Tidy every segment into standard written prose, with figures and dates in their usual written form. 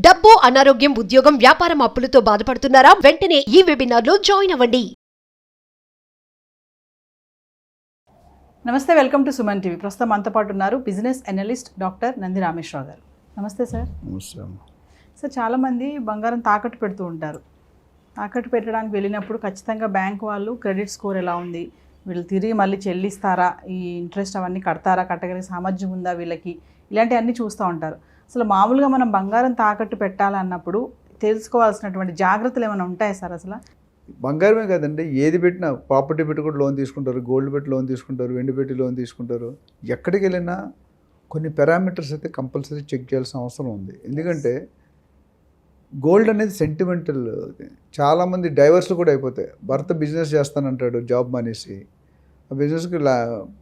డబ్బు, అనారోగ్యం, ఉద్యోగం, వ్యాపారం అప్పులతో బాధపడుతున్నారా? వెంటనే ఈ వెబినార్ లో జాయిన్ అవ్వండి. నమస్తే, వెల్కమ్ టు సుమన్ టీవీ. ప్రస్తుతం మనతో పాటు ఉన్నారు business analyst doctor Nandi Rameshwar Rao గారు. నమస్తే సార్. నమస్తే అమ్మ. సార్, చాలామంది బంగారం తాకట్టు పెడుతూ ఉంటారు. తాకట్టు పెట్టడానికి వెళ్ళినప్పుడు ఖచ్చితంగా బ్యాంక్ వాళ్ళు క్రెడిట్ స్కోర్ ఎలా ఉంది, వీళ్ళు తిరిగి మళ్ళీ చెల్లిస్తారా, ఈ ఇంట్రెస్ట్ అవన్నీ కడతారా, కట్టగలిగే సామర్థ్యం ఉందా వీళ్ళకి, ఇలాంటివన్నీ చూస్తూ ఉంటారు. అసలు మామూలుగా మనం బంగారం తాకట్టు పెట్టాలన్నప్పుడు తెలుసుకోవాల్సినటువంటి జాగ్రత్తలు ఏమైనా ఉంటాయా సార్? అసలు బంగారమే కాదండి, ఏది పెట్టినా ప్రాపర్టీ పెట్టి కూడా లోన్ తీసుకుంటారు, గోల్డ్ పెట్టి లోన్ తీసుకుంటారు, వెండి పెట్టి లోన్ తీసుకుంటారు. ఎక్కడికి వెళ్ళినా కొన్ని పారామీటర్స్ అయితే కంపల్సరీ చెక్ చేయాల్సిన అవసరం ఉంది. ఎందుకంటే గోల్డ్ అనేది సెంటిమెంటల్. చాలామంది డైవర్స్లు కూడా అయిపోతాయి. భర్త బిజినెస్ చేస్తానంటాడు, జాబ్ మానేసి. ఆ బిజినెస్కి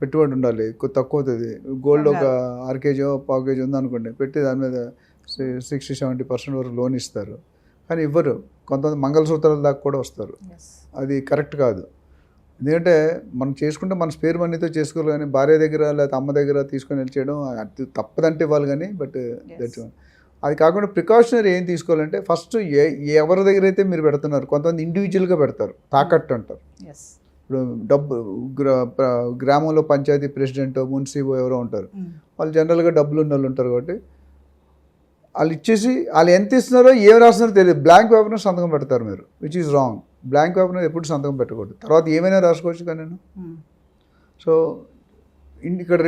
పెట్టుబడి ఉండాలి, తక్కువ అవుతుంది. గోల్డ్ ఒక 6 కేజీ 1/4 కేజీ ఉందనుకోండి, పెట్టి దాని మీద 60-70% వరకు లోన్ ఇస్తారు. కానీ ఇవ్వరు. కొంతమంది మంగళసూత్రాల దాకా కూడా వస్తారు. అది కరెక్ట్ కాదు. ఎందుకంటే మనం చేసుకుంటే మన స్పేర్ మనీతో చేసుకోవాలి, కానీ భార్య దగ్గర లేకపోతే అమ్మ దగ్గర తీసుకొని వెళ్ళి చేయడం అది తప్పదంటే ఇవ్వాలి. కానీ బట్ దట్ అది కాకుండా ప్రికాషనరీ ఏం తీసుకోవాలంటే ఫస్ట్ ఎవరి దగ్గర అయితే మీరు పెడుతున్నారు, కొంతమంది ఇండివిజువల్గా పెడతారు, తాకట్టు అంటారు. ఇప్పుడు డబ్బు గ్రామంలో పంచాయతీ ప్రెసిడెంట్, మున్సిపో ఎవరో ఉంటారు, వాళ్ళు జనరల్గా డబ్బులు ఉన్న వాళ్ళు ఉంటారు. కాబట్టి వాళ్ళు ఇచ్చేసి వాళ్ళు ఎంత ఇస్తున్నారో ఏం రాస్తున్నారో తెలియదు, బ్లాంక్ పేపర్ని సంతకం పెడతారు మీరు, which is wrong. Blank paper మీద ఎప్పుడు సంతకం పెట్టకూడదు. తర్వాత ఏమైనా రాసుకోవచ్చు. కానీ నేను సో ఇక్కడ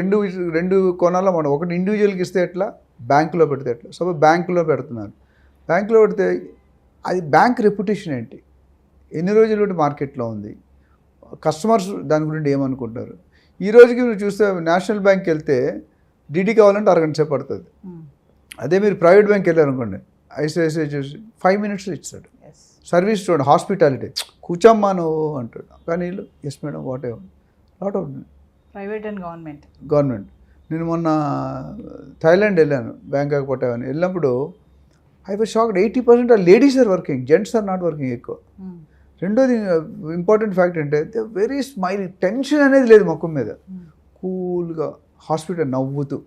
రెండు కోణాల్లో మనం, ఒకటి ఇండివిజువల్కి ఇస్తే ఎట్లా, బ్యాంకులో పెడితే ఎట్లా. సో బ్యాంకులో పెడుతున్నారు, బ్యాంకులో పెడితే అది బ్యాంక్ రెప్యుటేషన్ ఏంటి, ఎన్ని రోజుల నుండి మార్కెట్లో ఉంది, కస్టమర్స్ దాని గురించి ఏమనుకుంటారు. ఈ రోజుకి మీరు చూస్తే నేషనల్ బ్యాంక్కి వెళ్తే డీడీ కావాలంటే 6 గంటల సేపు పడుతుంది. అదే మీరు ప్రైవేట్ బ్యాంక్కి వెళ్ళారనుకోండి, ఐసిఐసిఐ చూసి 5 మినిట్స్లో ఇస్తాడు. సర్వీస్ చూడండి, హాస్పిటాలిటీ, కూర్చోమ్మా నువ్వు అంటాడు. కానీ వీళ్ళు yes madam whatever lot of private and government. నేను మొన్న థాయిలాండ్ వెళ్ళాను, బ్యాంకాక్ పట్టామని. వెళ్ళినప్పుడు ఐ వాజ్ షాక్డ్, 80% ఆ ladies are working, gents are not working ఎక్కువ. రెండోది ఇంపార్టెంట్ ఫ్యాక్ట్ అంటే వెరీ స్మైలింగ్, టెన్షన్ అనేది లేదు ముఖం మీద, కూల్గా హాస్పిటల్ నవ్వుతూ.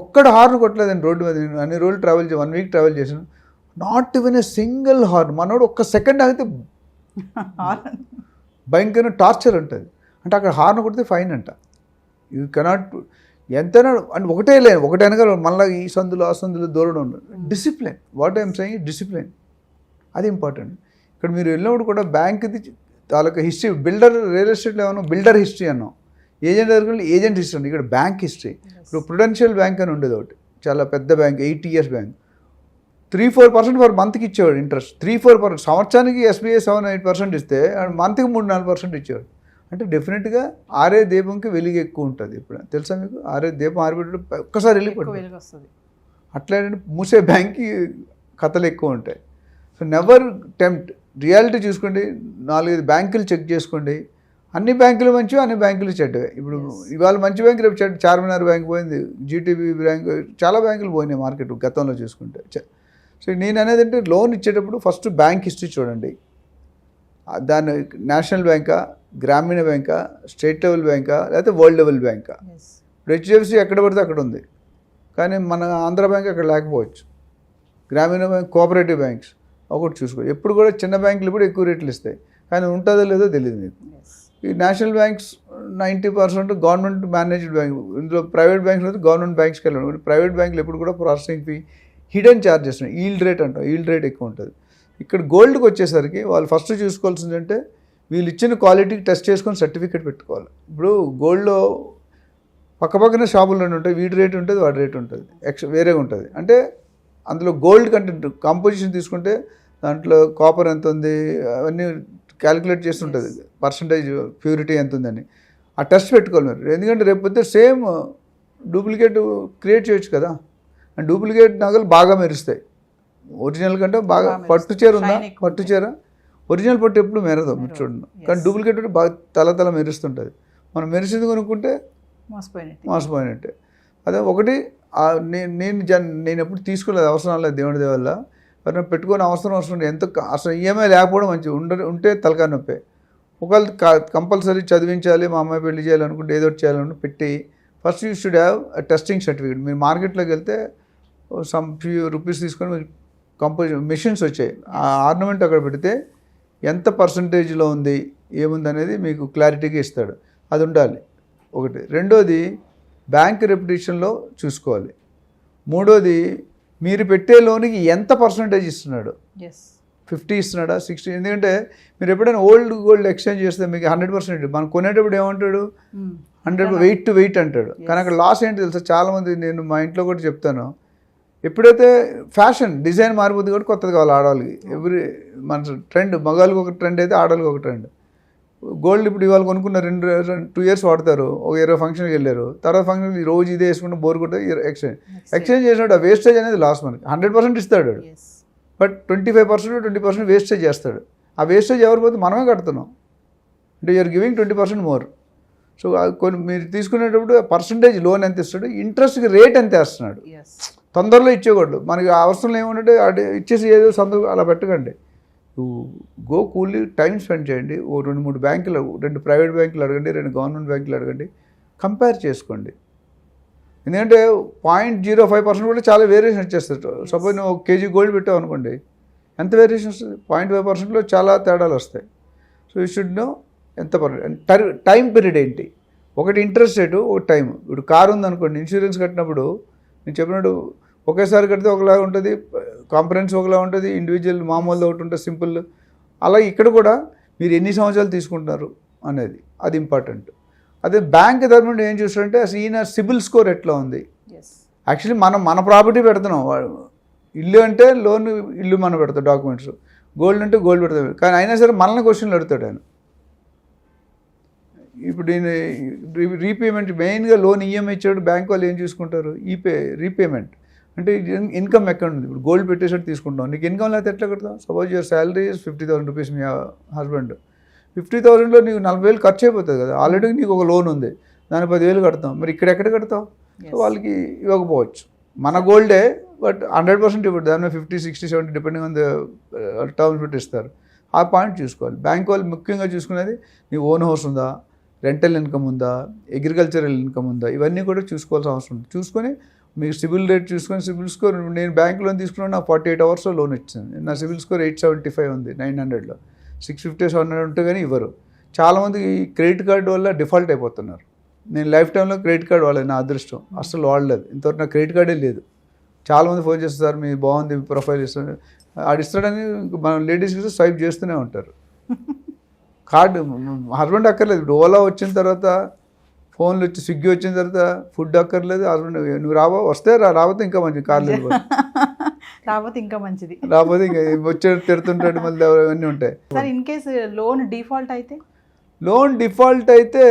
ఒక్కడ హార్న్ కొట్టలేదండి రోడ్డు మీద. నేను అన్ని రోజులు 1 వీక్ ట్రావెల్ చేశాను, not even a single horn. మనోడు ఒక్క సెకండ్ ఆగితే భయంకరమైన టార్చర్ ఉంటుంది. అంటే అక్కడ హార్న్ కొడితే ఫైన్ అంట. యూ కెనాట్ ఎంతైనా అంటే ఒకటే లేను, ఒకటే అనగా మళ్ళీ ఈ సందులు ఆ సందులు దూరం ఉండదు. Discipline, what I'm saying discipline, అది ఇంపార్టెంట్. ఇక్కడ మీరు వెళ్ళినప్పుడు కూడా బ్యాంక్ది తాలూకా హిస్టరీ, బిల్డర్ రియల్ ఎస్టేట్లో ఏమన్నా బిల్డర్ హిస్టరీ అన్నాం, ఏజెంట్ దగ్గర ఏజెంట్ హిస్టరీ ఉంది. ఇక్కడ బ్యాంక్ హిస్టరీ. ఇప్పుడు ప్రుడెన్షియల్ బ్యాంక్ అని ఉండేది ఒకటి, చాలా పెద్ద బ్యాంక్, 80 years బ్యాంక్. 3-4% పర్ మంత్కి ఇచ్చేవాడు ఇంట్రెస్ట్. 3-4%. సంవత్సరానికి SBI 7-8% ఇస్తే మంత్కి 3-4% ఇచ్చేవాడు. అంటే డెఫినెట్గా ఆరే దీపంకి వెలుగు ఎక్కువ ఉంటుంది. ఇప్పుడు తెలుసా మీకు, ఆరే దీపం ఆరిపెట్టు ఒక్కసారి వెళ్ళిపోతుంది. అట్లా మూసే బ్యాంక్కి కథలు ఎక్కువ ఉంటాయి. So never tempt. రియాలిటీ చూసుకోండి, 4-5 బ్యాంకులు చెక్ చేసుకోండి. అన్ని బ్యాంకులు మంచివి, అన్ని బ్యాంకులు చెడ్డవే. ఇప్పుడు ఇవాళ మంచి బ్యాంకు, రేపు చెడ్డ. చార్మినార్ బ్యాంక్ పోయింది, జీటీబీ బ్యాంక్, చాలా బ్యాంకులు పోయినాయి మార్కెట్ గతంలో చూసుకుంటే. సో నేను అనేది అంటే లోన్ ఇచ్చేటప్పుడు ఫస్ట్ బ్యాంక్ హిస్టరీ చూడండి. దాని నేషనల్ బ్యాంకా, గ్రామీణ బ్యాంకా, స్టేట్ లెవెల్ బ్యాంకా, లేకపోతే వరల్డ్ లెవెల్ బ్యాంకా. ఇప్పుడు HDFC ఎక్కడ పడితే అక్కడ ఉంది, కానీ మన ఆంధ్ర బ్యాంక్ అక్కడ లేకపోవచ్చు. గ్రామీణ బ్యాంక్, కోఆపరేటివ్ బ్యాంక్స్ ఒకటి చూసుకో. ఎప్పుడు కూడా చిన్న బ్యాంకులు కూడా ఎక్కువ రేట్లు ఇస్తాయి, కానీ ఉంటుందో లేదో తెలియదు మీకు. ఈ national banks 90% government managed bank. ఇందులో ప్రైవేట్ బ్యాంక్స్ అయితే గవర్నమెంట్ బ్యాంక్స్కి వెళ్ళండి. ప్రైవేట్ బ్యాంకులు ఎప్పుడు కూడా processing fee, hidden charges, yield rate అంటాం, ఈల్డ్ రేట్ ఎక్కువ ఉంటుంది. ఇక్కడ గోల్డ్కి వచ్చేసరికి వాళ్ళు ఫస్ట్ చూసుకోవాల్సింది అంటే వీళ్ళు ఇచ్చిన క్వాలిటీకి టెస్ట్ చేసుకొని సర్టిఫికేట్ పెట్టుకోవాలి. ఇప్పుడు గోల్డ్లో పక్కపక్కనే షాపులు ఉంటాయి, వీడి రేట్ ఉంటుంది, వాడి రేట్ ఉంటుంది, వేరేగా ఉంటుంది. అంటే అందులో గోల్డ్ కంటెంట్ కాంపోజిషన్ తీసుకుంటే దాంట్లో కాపర్ ఎంత ఉంది అవన్నీ క్యాలిక్యులేట్ చేస్తుంటుంది, పర్సంటేజ్ ప్యూరిటీ ఎంత ఉందని. ఆ టెస్ట్ పెట్టుకోవాలి మీరు. ఎందుకంటే రేపు సేమ్ డూప్లికేట్ క్రియేట్ చేయొచ్చు కదా. అండ్ డూప్లికేట్ నగలు బాగా మెరుస్తాయి, ఒరిజినల్ కంటే బాగా. పట్టు చీర ఉందా, పట్టు చీర ఒరిజినల్ పట్టు ఎప్పుడు మెరదు మీరు చూడండి, కానీ డూప్లికేట్ బాగా తల మెరుస్తుంటుంది. మనం మెరిసింది కొనుక్కుంటే మోసపోయినట్టే. అదే ఒకటి నేను ఎప్పుడు తీసుకోలేదు, అవసరం లేదు, దేవుడి వల్ల. ఎవరైనా పెట్టుకొని అవసరం ఎంత అసలు ఈఎంఐ లేకపోవడం మంచిది, ఉంటే తలకాయ నొప్పే. ఒకవేళ కంపల్సరీ చదివించాలి, మా అమ్మాయి పెళ్లి చేయాలనుకుంటే ఏదో చేయాలనుకుంటే పెట్టి first you should have testing certificate. మీరు మార్కెట్లోకి వెళ్తే సమ్ ఫ్యూ రూపీస్ తీసుకొని మెషిన్స్ వచ్చాయి. ఆ ఆర్నమెంట్ అక్కడ పెడితే ఎంత పర్సంటేజ్లో ఉంది ఏముంది అనేది మీకు క్లారిటీగా ఇస్తాడు. అది ఉండాలి ఒకటి. రెండోది బ్యాంక్ రెప్యుటేషన్లో చూసుకోవాలి. మూడోది మీరు పెట్టే లోన్కి ఎంత పర్సంటేజ్ ఇస్తున్నాడు, 50 ఇస్తున్నాడా 60? ఎందుకంటే మీరు ఎప్పుడైనా ఓల్డ్ గోల్డ్ ఎక్స్చేంజ్ చేస్తే మీకు 100%. మనం కొనేటప్పుడు ఏమంటాడు 100 వెయిట్ టు వెయిట్ అంటాడు. కానీ అక్కడ లాస్ ఏంటి తెలుసా? చాలామంది, నేను మా ఇంట్లో కూడా చెప్తాను, ఎప్పుడైతే ఫ్యాషన్ డిజైన్ మారిపోతుంది కూడా కొత్తది కావాలి ఆడవాళ్ళకి. మన ట్రెండ్, మగాళ్ళకి ఒక ట్రెండ్ అయితే ఆడవాళ్ళకి ఒక ట్రెండ్. గోల్డ్ ఇప్పుడు ఇవాళ కొనుక్కున్న 2 years వాడతారు, ఒక 20 ఫంక్షన్కి వెళ్ళారు, తర్వాత ఫంక్షన్ రోజు ఇదే వేసుకుంటే బోర్ కొట్టే ఎక్స్చేంజ్ చేసినప్పుడు ఆ వేస్టేజ్ అనేది లాస్. మనకి 100% ఇస్తాడు, బట్ 25% 20% వేస్టేజ్ చేస్తాడు. ఆ వేస్టేజ్ ఎవరు పోతే మనమే కడుతున్నాం. అంటే యూఆర్ గివింగ్ 20% మోర్. సో కొన్ని మీరు తీసుకునేటప్పుడు పర్సంటేజ్ లోన్ ఎంత ఇస్తాడు, ఇంట్రెస్ట్కి రేట్ ఎంత వేస్తున్నాడు. తొందరలో ఇచ్చేకూడదు. మనకి అవసరం ఏమంటే ఇచ్చేసి ఏదో సంతకం అలా పెట్టకండి. గో కూల్లీ టైం స్పెండ్ చేయండి. ఓ 2-3 బ్యాంకులు, 2 ప్రైవేట్ బ్యాంకులు అడగండి, 2 గవర్నమెంట్ బ్యాంకులు అడగండి, కంపేర్ చేసుకోండి. ఎందుకంటే 0.05% కూడా చాలా వేరియేషన్ వచ్చేస్తుంది. సపోజ్ నువ్వు 1 kg గోల్డ్ పెట్టావు అనుకోండి, ఎంత వేరియేషన్ వస్తుంది? 0.5%లో చాలా తేడాలు వస్తాయి. సో యూ షుడ్ నో ఎంత టైం పీరియడ్ ఏంటి. ఒకటి ఇంట్రెస్ట్ రేటు, ఒక టైం. ఇప్పుడు కారు ఉందనుకోండి, ఇన్సూరెన్స్ కట్టినప్పుడు నేను చెప్పినట్టు ఒకేసారి కడితే ఒకలాగా ఉంటుంది, కాంపరెన్స్ ఒకలా ఉంటుంది, ఇండివిజువల్ మామూలుది ఒకటి ఉంటుంది, సింపుల్. అలా ఇక్కడ కూడా మీరు ఎన్ని సంవత్సరాలు తీసుకుంటున్నారు అనేది అది ఇంపార్టెంట్. అదే బ్యాంక్ తరఫున ఏం చూస్తారంటే అసలు ఈయన సిబిల్ స్కోర్ ఎట్లా ఉంది. యాక్చువల్లీ మన ప్రాపర్టీ పెడుతున్నాం. ఇల్లు అంటే లోన్, ఇల్లు మనం పెడతాం డాక్యుమెంట్స్, గోల్డ్ అంటే గోల్డ్ పెడతాం. కానీ అయినా సరే మనల్ని క్వశ్చన్లు అడుగుతాడు ఆయన. ఇప్పుడు నేను రీపేమెంట్, మెయిన్గా లోన్ ఈఎంఐ ఇచ్చాడు, బ్యాంక్ వాళ్ళు ఏం చూసుకుంటారు, రీపేమెంట్ అంటే ఇన్కమ్ ఎక్కడ ఉంది. ఇప్పుడు గోల్డ్ పెట్టేసరికి తీసుకుంటాం, నీకు ఇన్కమ్ లేకపోతే ఎట్లా కడతాం? సపోజ్ యువర్ శాలరీ 50,000 రూపీస్, మీ హస్బెండ్ 50,000లో నీకు 40,000 ఖర్చు అయిపోతుంది కదా. ఆల్రెడీ నీకు ఒక లోన్ ఉంది, దాని 10,000 కడతాం. మరి ఇక్కడ ఎక్కడ కడతావు? సో వాళ్ళకి ఇవ్వకపోవచ్చు. మన గోల్డే, బట్ 100% ఇవ్వడు, దాని మీద 50, 60, 70 డిపెండింగ్ ఆన్ ద టర్మ్స్ పెట్టి ఇస్తారు. ఆ పాయింట్ చూసుకోవాలి. బ్యాంక్ వాళ్ళు ముఖ్యంగా చూసుకునేది నీ ఓన్ హౌస్ ఉందా, రెంటల్ ఇన్కమ్ ఉందా, అగ్రికల్చరల్ ఇన్కమ్ ఉందా, ఇవన్నీ కూడా చూసుకోవాల్సిన అవసరం ఉంది. చూసుకొని మీకు సిబిల్ రేట్ చూసుకొని, సిబిల్ స్కోర్, నేను బ్యాంక్ లోన్ తీసుకున్నాను, నాకు 48 అవర్స్లో లోన్ ఇచ్చింది. నా సిబిల్ స్కోర్ 875 ఉంది, 900లో 650, 700 ఉంటే కానీ ఇవ్వరు. చాలామంది క్రెడిట్ కార్డు వల్ల డిఫాల్ట్ అయిపోతున్నారు. నేను లైఫ్ టైంలో క్రెడిట్ కార్డు వాడలేదు, నా అదృష్టం. అసలు వాడలేదు ఇంతవరకు, నాకు క్రెడిట్ కార్డే లేదు. చాలామంది ఫోన్ చేస్తారు, మీ బాగుంది ప్రొఫైల్ ఇస్తుంది, ఆడిస్తాడని మన లేడీస్కి స్వైప్ చేస్తూనే ఉంటారు. కార్డు హస్బెండ్ అక్కర్లేదు. ఇప్పుడు ఓలా వచ్చిన తర్వాత, ఫోన్లు వచ్చి, స్విగ్గీ వచ్చిన తర్వాత ఫుడ్ అక్కర్లేదు. హస్బెండ్ నువ్వు వస్తే రాకపోతే ఇంకా మంచిది, కార్లు రాకపోతే ఇంకా మంచిది, రాకపోతే ఇంకా వచ్చే తిడుతుంటాడు, మళ్ళీ అవన్నీ ఉంటాయి. Sir in case loan default అయితే? లోన్ డిఫాల్ట్ అయితే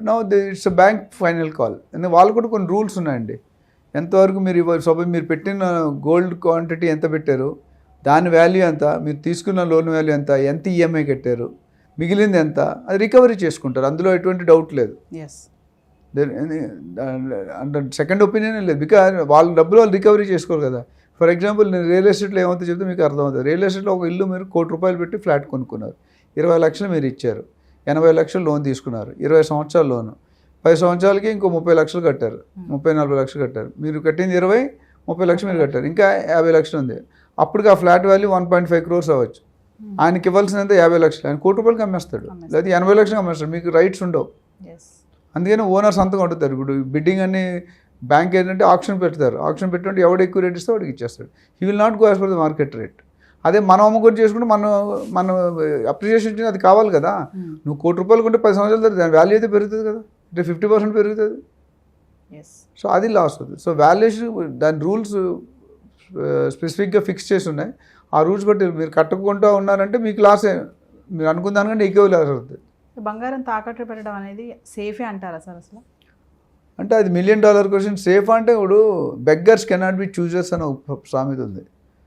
no it's bank final call. ఎందుకంటే వాళ్ళు కూడా కొన్ని రూల్స్ ఉన్నాయండి. ఎంతవరకు మీరు సపోజ్ మీరు పెట్టిన గోల్డ్ క్వాంటిటీ ఎంత పెట్టారు, దాని వాల్యూ ఎంత, మీరు తీసుకున్న లోన్ వాల్యూ ఎంత, ఎంత ఈఎంఐ కట్టారు, మిగిలింది ఎంత, అది రికవరీ చేసుకుంటారు. అందులో ఎటువంటి డౌట్ లేదు. అంటే సెకండ్ ఒపీనియన్ లేదు. బికాజ్ వాళ్ళ డబ్బులు వాళ్ళు రికవరీ చేసుకోరు కదా. ఫర్ ఎగ్జాంపుల్ నేను రియల్ ఎస్టేట్లో ఏమవుతుందో చెప్తే మీకు అర్థమవుతుంది. రియల్ ఎస్టేట్లో ఒక ఇల్లు మీరు ₹1,00,00,000 పెట్టి ఫ్లాట్ కొనుక్కున్నారు, 20 లక్షలు మీరు ఇచ్చారు, 80 లక్షలు లోన్ తీసుకున్నారు, 20 సంవత్సరాల లోను, 10 సంవత్సరాలకి ఇంకో 30 లక్షలు కట్టారు, 30-40 లక్షలు కట్టారు. మీరు కట్టింది 20, 30 లక్షలు మీరు కట్టారు, ఇంకా 50 లక్షలు ఉంది. అప్పటికి ఆ ఫ్లాట్ వాల్యూ 1.5 crores అవ్వచ్చు. ఆయనకి ఇవ్వాల్సినంత 50 లక్షలు, ఆయన ₹1,00,00,000 అమ్మేస్తాడు, లేదా 80 లక్షలు అమ్మేస్తాడు. మీకు రైట్స్ ఉండవు. అందుకని ఓనర్ సంతకం అడుగుతారు. ఇప్పుడు బిడ్డింగ్ అని బ్యాంక్ ఏంటంటే ఆప్షన్ పెడతారు. ఆప్షన్ పెట్టినట్టు ఎవడు ఎక్కువ రేట్ ఇస్తే వాడికి ఇచ్చేస్తాడు. He will not go as per the market rate. అదే మనం అమ్ముకొని చేసుకుంటే మనం అప్రిషియేషన్ అది కావాలి కదా. నువ్వు ₹1,00,00,000 కొంటే 10 సంవత్సరాల తర్వాత దాని వాల్యూ అయితే పెరుగుతుంది కదా, అంటే 50% పెరుగుతుంది. సో అది లాస్ అవుతుంది. సో వాల్యుయేషన్ దాని రూల్స్ స్పెసిఫిక్గా ఫిక్స్ చేసి ఉన్నాయి. ఆ రూల్స్ బట్టి మీరు కట్టుకుంటూ ఉన్నారంటే మీకు లాసే, మీరు అనుకున్న దానికంటే ఎక్కువ లాస్ అవుతుంది. బంగారం తాకట్టు పెట్టడం అనేది సేఫే అంటారా సార్ అసలు? అంటే అది $1 million క్వశ్చన్. సేఫ్ అంటే ఇప్పుడు బెగ్గర్స్ కెనాట్ బి చూజర్స్ అని ఒక సామెత ఉంది.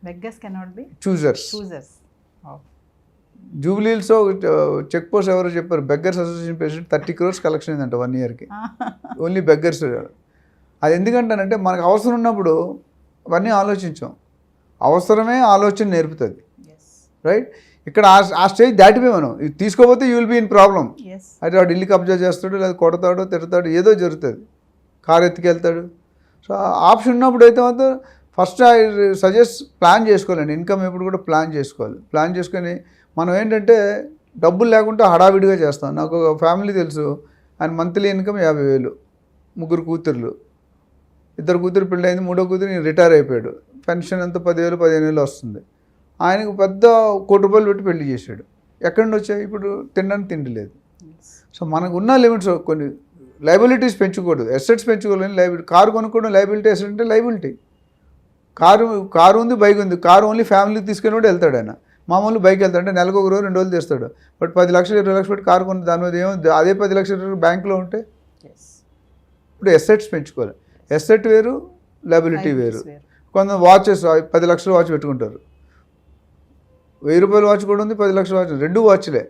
Beggars cannot be choosers. జూబ్లీహిల్స్లో చెక్ పోస్ట్ ఎవరో చెప్పారు, beggars association president 30 crores collection అయిందంట 1 yearకి, ఓన్లీ బెగ్గర్స్. అది ఎందుకంటానంటే మనకు అవసరం ఉన్నప్పుడు అవన్నీ ఆలోచించాం. అవసరమే ఆలోచన నేర్పుతుంది, రైట్? ఇక్కడ ఆ స్టేజ్ దాటిపోయి మనం తీసుకోకపోతే you will be in problem. అయితే వాడు ఇల్లు కబ్జా చేస్తాడు, లేదా కొడతాడు, తిడతాడు, ఏదో జరుగుతుంది, కారు ఎత్తుకెళ్తాడు. సో ఆప్షన్ ఉన్నప్పుడు అయితే మాత్రం ఫస్ట్ ఐ సజెస్ట్ ప్లాన్ చేసుకోవాలండి. ఇన్కమ్ ఎప్పుడు కూడా ప్లాన్ చేసుకోవాలి. ప్లాన్ చేసుకొని మనం ఏంటంటే డబ్బులు లేకుండా హడావిడిగా చేస్తాం. నాకు ఒక ఫ్యామిలీ తెలుసు, ఆయన మంత్లీ ఇన్కమ్ 50,000, 3 కూతుర్లు, 2 కూతురు పెళ్ళయింది, 3వ కూతురు రిటైర్ అయిపోయాడు, పెన్షన్ అంతా 10,000 15,000 వస్తుంది. ఆయనకు పెద్ద ₹1,00,00,000 పెట్టి పెళ్లి చేశాడు. ఎక్కడి నుండి వచ్చాయి? ఇప్పుడు తినడానికి తిండి లేదు. సో మనకు ఉన్న లిమిట్స్, కొన్ని లైబిలిటీస్ పెంచకూడదు, అసెట్స్ పెంచుకోవాలి. లైబిలిటీ కారు కొనుక్కోవడం లైబిలిటీ, అసెట్ అంటే లైబిలిటీ. కారు ఉంది, బైక్ ఉంది. కారు ఓన్లీ ఫ్యామిలీకి తీసుకెళ్ళి కూడా వెళ్తాడు ఆయన. మామూలు బైక్ వెళ్తాడు అంటే నెలకు 1 రోజు 2 రోజులు తెస్తాడు. బట్ 10 లక్షలు 20 లక్షలు పెట్టి కారు కొన్న దాని మీద అదే 10 లక్షలు బ్యాంకులో ఉంటే ఇప్పుడు ఎసెట్స్ పెంచుకోవాలి. ఎసెట్ వేరు, లైబిలిటీ వేరు. కొంత వాచెస్ 10 లక్షల వాచ్ పెట్టుకుంటారు. ₹1000 వాచ్ కూడా ఉంది, 10 లక్షల వాచ్, 2 వాచ్లే.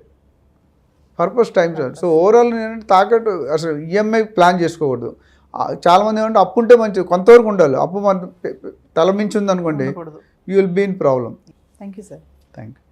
Purpose time. సో ఓవరాల్ ఏంటంటే తాకట్టు అసలు ఈఎంఐ ప్లాన్ చేసుకోకూడదు. చాలామంది ఏమంటే అప్పు ఉంటే మంచిది, కొంతవరకు ఉండాలి. అప్పు మన తల మించి ఉందనుకోండి, you will be in problem. Thank you sir. Thank you.